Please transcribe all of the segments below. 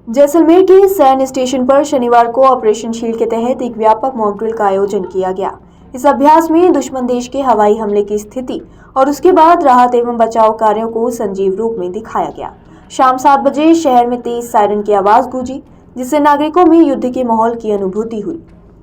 जैसलमेर के सैन्य स्टेशन पर शनिवार को ऑपरेशन शील्ड के तहत एक व्यापक मॉक ड्रिल का आयोजन किया गया। इस अभ्यास में दुश्मन देश के हवाई हमले की स्थिति और उसके बाद राहत एवं बचाव कार्यों को सजीव रूप में दिखाया गया। शाम 7 बजे शहर में तेज सायरन की आवाज गूंजी, जिससे नागरिकों में युद्ध के माहौल की अनुभूति हुई।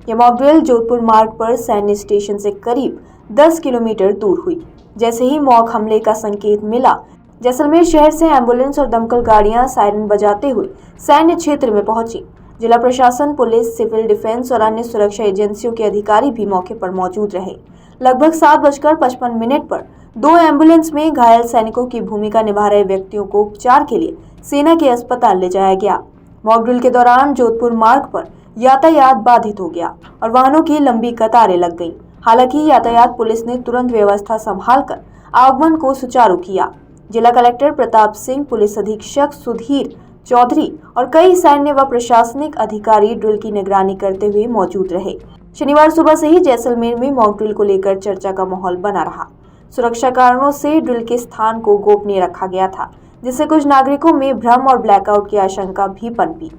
यह मॉक ड्रिल जोधपुर मार्ग पर सैन्य स्टेशन से करीब 10 किलोमीटर दूर हुई। जैसे ही मॉक हमले का संकेत मिला, जैसलमेर शहर से एम्बुलेंस और दमकल गाड़ियां सायरन बजाते हुए सैन्य क्षेत्र में पहुंची। जिला प्रशासन, पुलिस, सिविल डिफेंस और अन्य सुरक्षा एजेंसियों के अधिकारी भी मौके पर मौजूद रहे। लगभग 7:55 पर 2 एम्बुलेंस में घायल सैनिकों की भूमिका निभा रहे व्यक्तियों को उपचार के लिए सेना के अस्पताल ले जाया गया। मॉक ड्रिल के दौरान जोधपुर मार्ग पर यातायात बाधित हो गया और वाहनों की लंबी कतारें लग गईं। हालांकि यातायात पुलिस ने तुरंत व्यवस्था संभालकर आगमन को सुचारू किया। जिला कलेक्टर प्रताप सिंह, पुलिस अधीक्षक सुधीर चौधरी और कई सैन्य व प्रशासनिक अधिकारी ड्रिल की निगरानी करते हुए मौजूद रहे। शनिवार सुबह से ही जैसलमेर में मॉक ड्रिल को लेकर चर्चा का माहौल बना रहा। सुरक्षा कारणों से ड्रिल के स्थान को गोपनीय रखा गया था, जिससे कुछ नागरिकों में भ्रम और ब्लैकआउट की आशंका भी पनपी।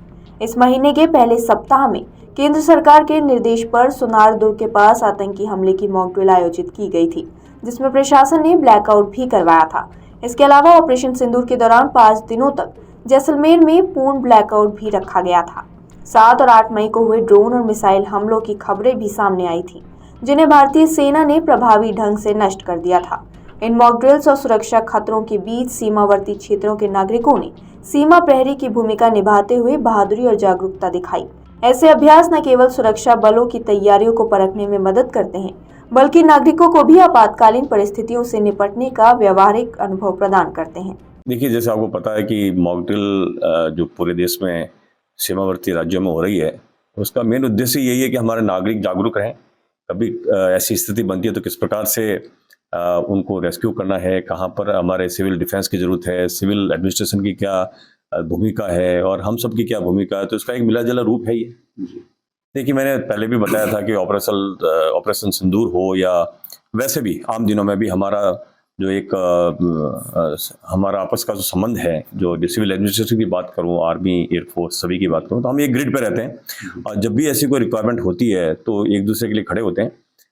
इस महीने के पहले सप्ताह में केंद्र सरकार के निर्देश पर सुनारदुर्ग के पास आतंकी हमले की मॉक ड्रिल आयोजित की गई थी, जिसमें प्रशासन ने ब्लैकआउट भी करवाया था। इसके अलावा ऑपरेशन सिंदूर के दौरान 5 दिनों तक जैसलमेर में पूर्ण ब्लैकआउट भी रखा गया था। 7 और 8 मई को हुए ड्रोन और मिसाइल हमलों की खबरें भी सामने आई थी, जिन्हें भारतीय सेना ने प्रभावी ढंग से नष्ट कर दिया था। इन मॉक ड्रिल्स और सुरक्षा खतरों के बीच सीमावर्ती क्षेत्रों के नागरिकों ने सीमा प्रहरी की भूमिका निभाते हुए बहादुरी और जागरूकता दिखाई। ऐसे अभ्यास न केवल सुरक्षा बलों की तैयारियों को परखने में मदद करते हैं, बल्कि नागरिकों को भी आपातकालीन परिस्थितियों से निपटने का व्यवहारिक अनुभव प्रदान करते हैं। देखिए, जैसे आपको पता है कि मॉक ड्रिल जो पूरे देश में सीमावर्ती राज्यों में हो रही है, उसका मेन उद्देश्य यही है कि हमारे नागरिक जागरूक रहें। कभी ऐसी स्थिति बनती है तो किस प्रकार से उनको रेस्क्यू करना है, कहाँ पर हमारे सिविल डिफेंस की ज़रूरत है, सिविल एडमिनिस्ट्रेशन की क्या भूमिका है और हम सब की क्या भूमिका है, तो इसका एक मिला-जुला रूप है ये। देखिए, मैंने पहले भी बताया था कि ऑपरेशन सिंदूर हो या वैसे भी आम दिनों में भी हमारा जो एक हमारा आपस का जो संबंध है, जो सिविल एडमिनिस्ट्रेशन की बात करूं, आर्मी, एयरफोर्स, सभी की बात करूं, तो हम एक ग्रिड पे रहते हैं और जब भी ऐसी कोई रिक्वायरमेंट होती है तो एक दूसरे के लिए खड़े होते हैं।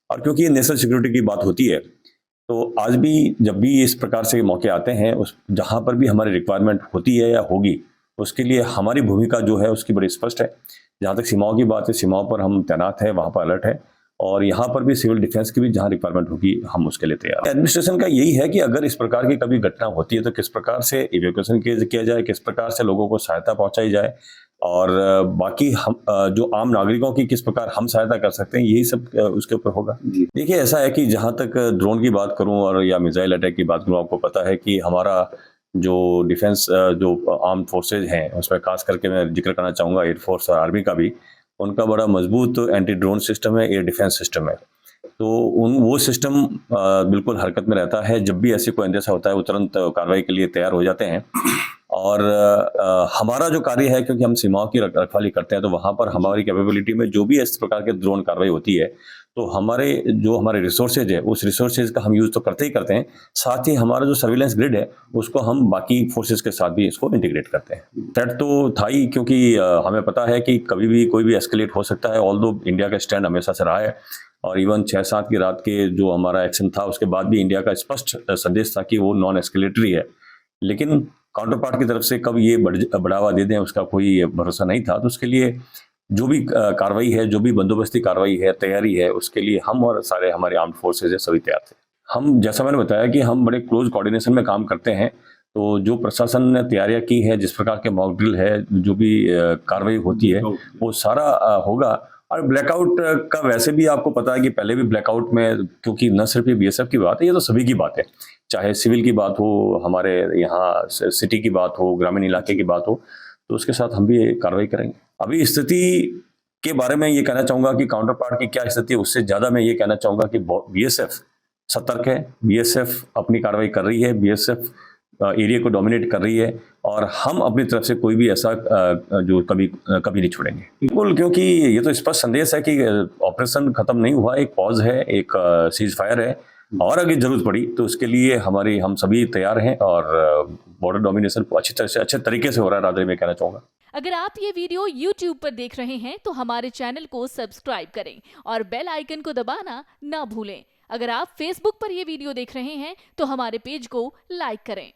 और क्योंकि ये नेशनल सिक्योरिटी की बात होती है, तो आज भी जब भी इस प्रकार से मौके आते हैं, उस जहाँ पर भी हमारी रिक्वायरमेंट होती है या होगी, उसके लिए हमारी भूमिका जो है उसकी बड़ी स्पष्ट है। जहाँ तक सीमाओं की बात है, सीमाओं पर हम तैनात हैं, वहाँ पर अलर्ट है और यहाँ पर भी सिविल डिफेंस की भी जहाँ रिक्वायरमेंट होगी हम उसके लिए तैयार। एडमिनिस्ट्रेशन का यही है कि अगर इस प्रकार की कभी घटना होती है तो किस प्रकार से इवैक्यूएशन किया जाए, किस प्रकार से लोगों को सहायता पहुँचाई जाए और बाकी हम जो आम नागरिकों की किस प्रकार हम सहायता कर सकते हैं, यही सब उसके ऊपर होगा। देखिए, ऐसा है कि जहाँ तक ड्रोन की बात करूँ और या मिसाइल अटैक की बात करूँ, आपको पता है कि हमारा जो डिफेंस जो आर्म फोर्सेज हैं, उसमें खास करके मैं जिक्र करना चाहूँगा एयरफोर्स और आर्मी का भी। उनका बड़ा मजबूत एंटी ड्रोन सिस्टम है, एयर डिफेंस सिस्टम है। तो वो सिस्टम बिल्कुल हरकत में रहता है। जब भी ऐसी कोई अंदेशा होता है वो तुरंत कार्रवाई के लिए तैयार हो जाते हैं। और हमारा जो कार्य है, क्योंकि हम सीमाओं की रखवाली करते हैं, तो वहाँ पर हमारी कैपेबिलिटी में जो भी इस प्रकार के ड्रोन कार्रवाई होती है, तो हमारे रिसोर्सेज है, उस रिसोर्सेज का हम यूज़ तो करते ही करते हैं, साथ ही हमारा जो सर्विलेंस ग्रिड है उसको हम बाकी फोर्सेज के साथ भी इसको इंटीग्रेट करते हैं। थ्रेट तो था ही, क्योंकि हमें पता है कि कभी भी कोई भी एस्केलेट हो सकता है। ऑल्दो इंडिया का स्टैंड हमेशा से रहा है और इवन 6-7 की रात के जो हमारा एक्शन था, उसके बाद भी इंडिया का स्पष्ट संदेश था कि वो नॉन एस्केलेटरी है। लेकिन काउंटर पार्ट की तरफ से कब ये बढ़ावा दे दें उसका कोई भरोसा नहीं था। तो उसके लिए जो भी कार्रवाई है, जो भी बंदोबस्ती कार्रवाई है, तैयारी है, उसके लिए हम और सारे हमारे आर्म्ड फोर्सेज है सभी तैयार थे। हम, जैसा मैंने बताया कि हम बड़े क्लोज कोऑर्डिनेशन में काम करते हैं। तो जो प्रशासन ने तैयारियां की है, जिस प्रकार के मॉक ड्रिल है, जो भी कार्रवाई होती है, वो सारा होगा। और ब्लैकआउट का वैसे भी आपको पता है कि पहले भी ब्लैकआउट में, क्योंकि न सिर्फ ये बीएसएफ की बात है, ये तो सभी की बात है, चाहे सिविल की बात हो, हमारे यहाँ सिटी की बात हो, ग्रामीण इलाके की बात हो, तो उसके साथ हम भी कार्रवाई करेंगे। अभी स्थिति के बारे में ये कहना चाहूँगा कि काउंटर पार्ट की क्या स्थिति है, उससे ज़्यादा मैं ये कहना चाहूँगा कि बीएसएफ सतर्क है, बीएसएफ अपनी कार्रवाई कर रही है, बीएसएफ एरिया को डोमिनेट कर रही है और हम अपनी तरफ से कोई भी ऐसा जो कभी नहीं छोड़ेंगे। बिल्कुल, क्योंकि ये तो स्पष्ट संदेश है कि ऑपरेशन खत्म नहीं हुआ, एक पॉज है, एक सीज फायर है और अगर जरूरत पड़ी तो उसके लिए हम सभी तैयार हैं और बॉर्डर डोमिनेशन अच्छे तरीके से हो रहा है, राधे, मैं कहना चाहूँगा। अगर आप ये वीडियो YouTube पर देख रहे हैं तो हमारे चैनल को सब्सक्राइब करें और बेल आइकन को दबाना ना भूलें। अगर आप Facebook पर ये वीडियो देख रहे हैं तो हमारे पेज को लाइक करें।